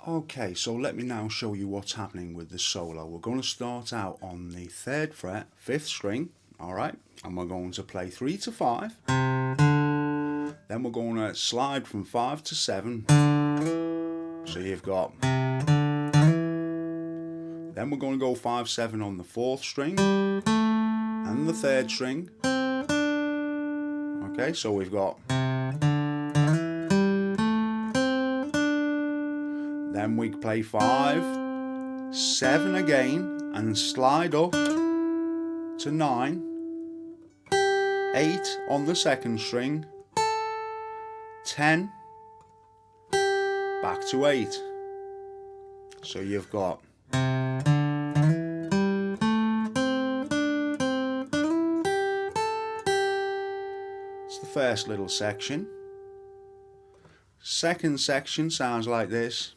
Okay, so let me now show you what's happening with the solo. We're going to start out on the 3rd fret, 5th string, alright, and we're going to play 3 to 5. Then we're going to slide from 5 to 7. So you've got. Then we're going to go 5, 7 on the 4th string and the 3rd string. Okay, so we've got. Then we play 5, 7 again and slide up to 9, 8 on the 2nd string, 10, back to 8. So you've got. It's the first little section. Second section sounds like this.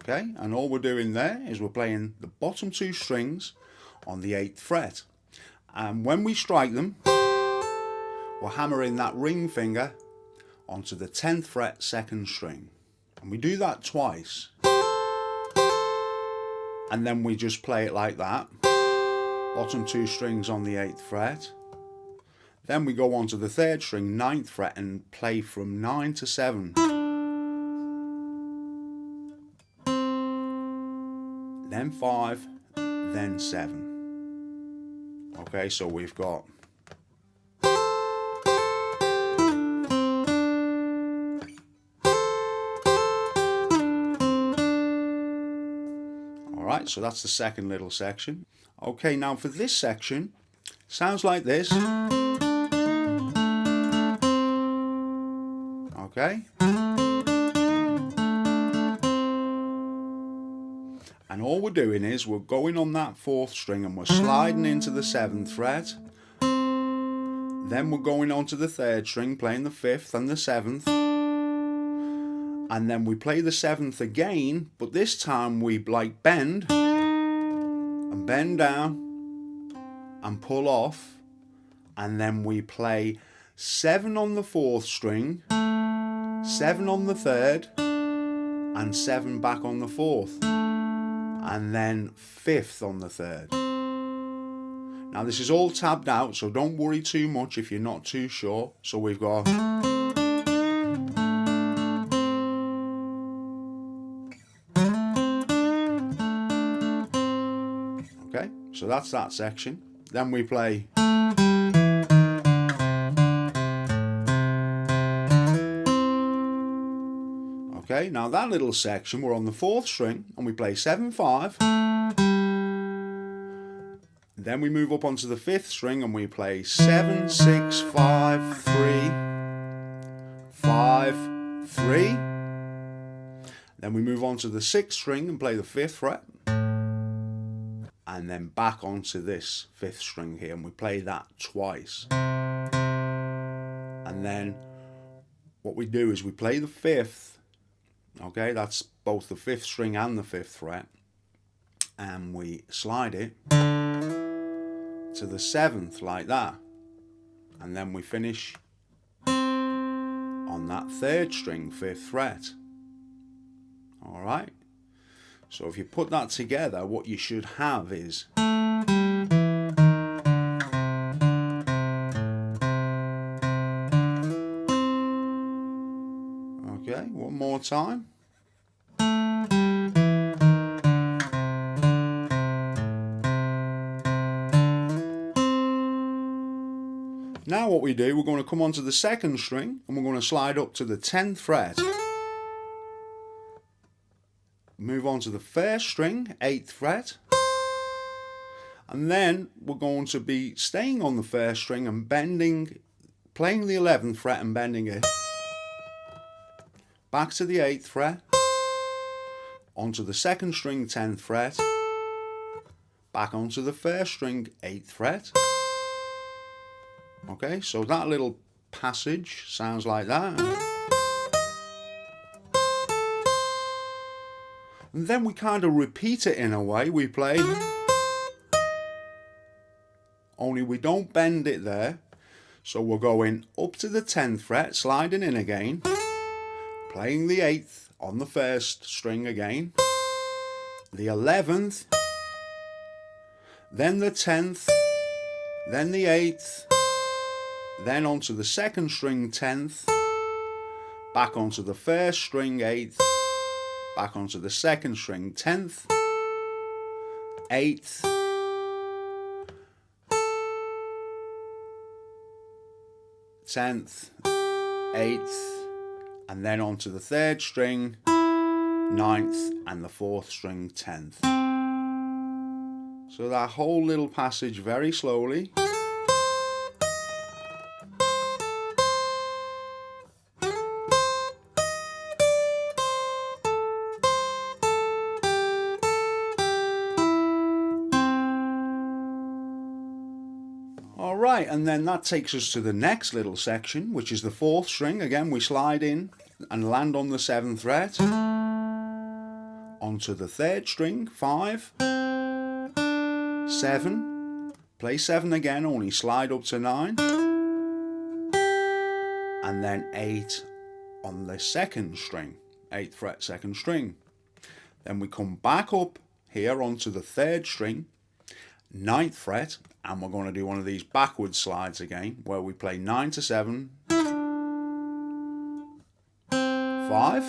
Okay, and all we're doing there is we're playing the bottom 2 strings on the 8th fret, and when we strike them we're hammering that ring finger onto the 10th fret 2nd string, and we do that twice, and then we just play it like that, bottom 2 strings on the 8th fret. Then we go on to the 3rd string, 9th fret, and play from 9 to 7. Then 5, then 7. Okay, so we've got. Alright, so that's the second little section. Okay, now for this section, sounds like this. Okay. And all we're doing is we're going on that 4th string and we're sliding into the 7th fret. Then we're going on to the 3rd string, playing the 5th and the 7th. And then we play the 7th again, but this time we like bend and bend down and pull off. And then we play 7 on the 4th string, 7 on the 3rd, and 7 back on the 4th. And then 5th on the 3rd. Now this is all tabbed out, so don't worry too much if you're not too sure. So we've got. Okay, so that's that section. Then we play. Okay, now that little section, we're on the 4th string and we play 7, 5. Then we move up onto the 5th string and we play 7, 6, 5, 3, 5, 3. Then we move on to the 6th string and play the 5th fret. And then back onto this 5th string here and we play that twice. And then what we do is we play the 5th. Okay, that's both the 5th string and the 5th fret, and we slide it to the 7th like that, and then we finish on that 3rd string, 5th fret. Alright, so if you put that together, what you should have is. Okay, one more time. Now what we do, we're going to come onto the 2nd string and we're going to slide up to the 10th fret. Move on to the 1st string, 8th fret. And then we're going to be staying on the 1st string and bending, playing the 11th fret and bending it. Back to the 8th fret, onto the 2nd string 10th fret, back onto the 1st string 8th fret. Okay, so that little passage sounds like that. And then we kind of repeat it in a way. We play, only we don't bend it there. So we're going up to the 10th fret, sliding in again, playing the 8th on the 1st string again, the 11th, then the 10th, then the 8th, then onto the 2nd string 10th, back onto the 1st string 8th, back onto the 2nd string 10th, 8th, 10th, 8th, and then onto the 3rd string 9th and the 4th string 10th. So that whole little passage very slowly. Alright, and then that takes us to the next little section, which is the 4th string. Again, we slide in and land on the 7th fret, onto the 3rd string, 5, 7, play 7 again, only slide up to 9, and then 8 on the 2nd string, 8th fret, 2nd string. Then we come back up here onto the 3rd string, 9th fret, and we're going to do one of these backward slides again, where we play 9 to 7, 5,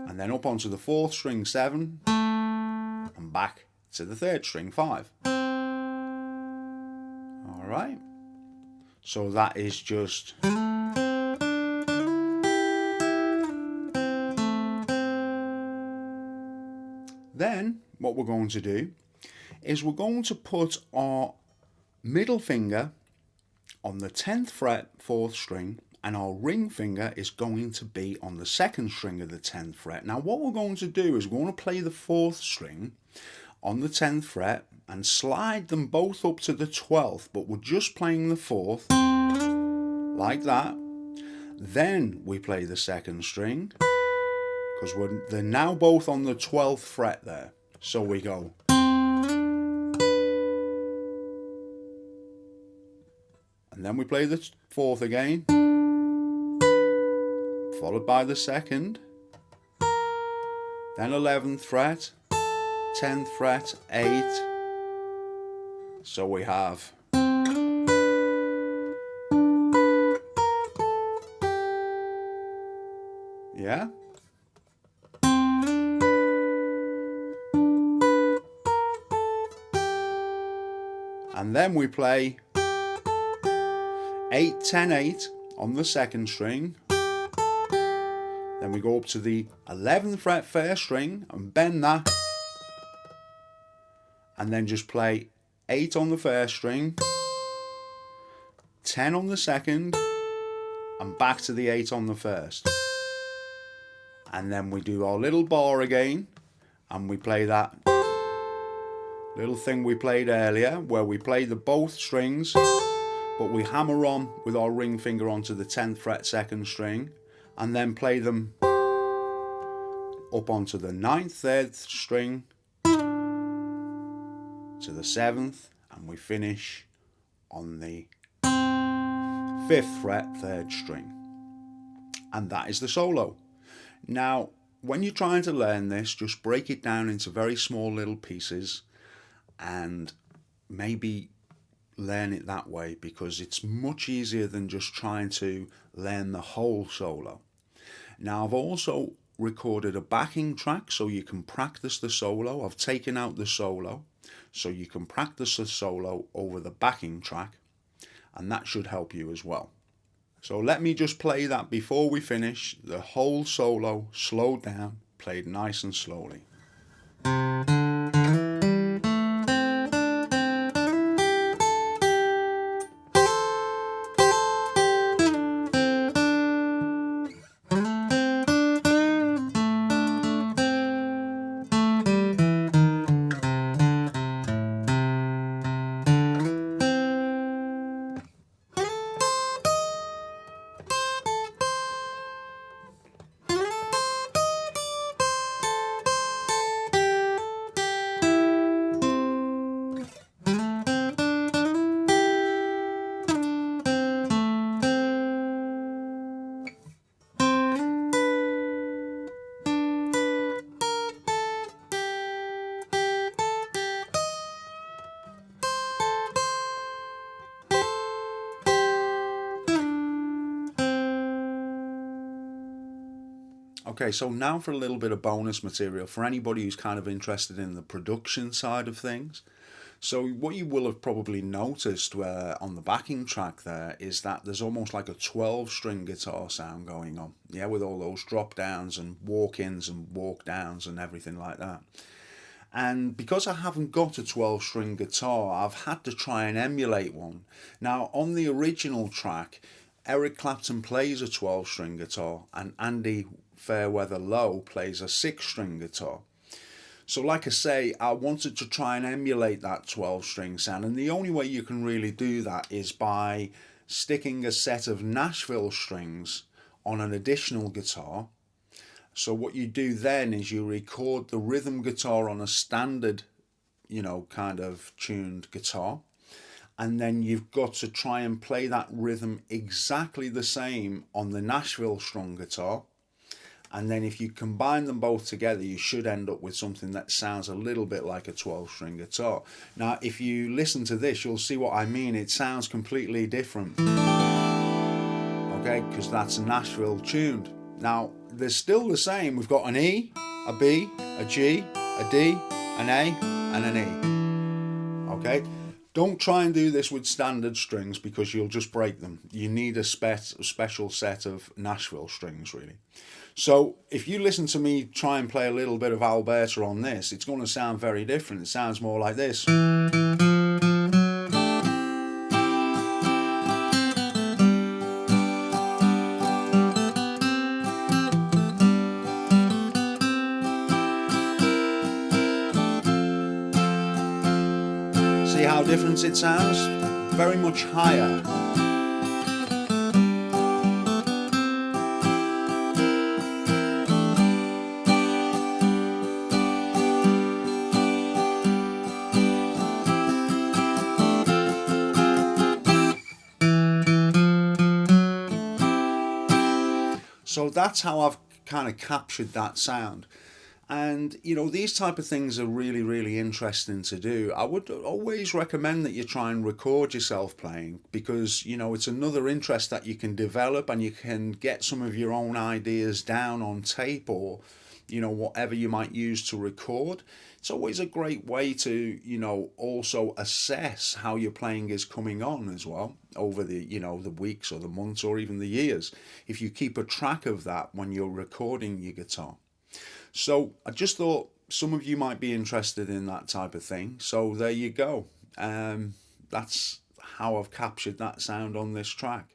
and then up onto the 4th string 7, and back to the 3rd string 5. Alright, so that is just then what we're going to do is we're going to put our middle finger on the 10th fret 4th string, and our ring finger is going to be on the 2nd string of the 10th fret. Now what we're going to do is we're going to play the 4th string on the 10th fret and slide them both up to the 12th, but we're just playing the 4th like that. Then we play the 2nd string because they're now both on the 12th fret there. So we go, and then we play the 4th again, followed by the 2nd, then 11th fret, 10th fret, 8. So we have yeah. And then we play 8, 10, 8 on the 2nd string. Then we go up to the 11th fret 1st string and bend that. And then just play 8 on the 1st string, 10 on the 2nd, and back to the 8 on the 1st. And then we do our little bar again, and we play that little thing we played earlier, where we play the both strings, but we hammer on with our ring finger onto the 10th fret 2nd string, and then play them up onto the 9th 3rd string to the 7th, and we finish on the 5th fret 3rd string. And that is the solo. Now, when you're trying to learn this, just break it down into very small little pieces and maybe learn it that way, because it's much easier than just trying to learn the whole solo. Now, I've also recorded a backing track so you can practice the solo. I've taken out the solo so you can practice the solo over the backing track, and that should help you as well. So let me just play that before we finish, the whole solo slowed down, played nice and slowly. Okay, so now for a little bit of bonus material for anybody who's kind of interested in the production side of things. So what you will have probably noticed on the backing track there is that there's almost like a 12-string guitar sound going on. Yeah, with all those drop downs and walk-ins and walk downs and everything like that. And because I haven't got a 12-string guitar, I've had to try and emulate one. Now, on the original track, Eric Clapton plays a 12-string guitar and Andy Fairweather Lowe plays a 6-string guitar. So like I say, I wanted to try and emulate that 12-string sound, and the only way you can really do that is by sticking a set of Nashville strings on an additional guitar. So what you do then is you record the rhythm guitar on a standard, kind of tuned guitar, and then you've got to try and play that rhythm exactly the same on the Nashville strung guitar. And then if you combine them both together, you should end up with something that sounds a little bit like a 12-string guitar. Now, if you listen to this, you'll see what I mean. It sounds completely different. Okay, because that's Nashville tuned. Now, they're still the same. We've got an E, a B, a G, a D, an A, and an E. Okay? Don't try and do this with standard strings because you'll just break them. You need a special set of Nashville strings, really. So if you listen to me try and play a little bit of Alberta on this, it's going to sound very different. It sounds more like this. See how different it sounds? Very much higher. So that's how I've kind of captured that sound. And, these type of things are really, really interesting to do. I would always recommend that you try and record yourself playing because, it's another interest that you can develop and you can get some of your own ideas down on tape or, whatever you might use to record. It's always a great way to, also assess how your playing is coming on as well over the, the weeks or the months or even the years. If you keep a track of that when you're recording your guitar. So I just thought some of you might be interested in that type of thing. So there you go. That's how I've captured that sound on this track.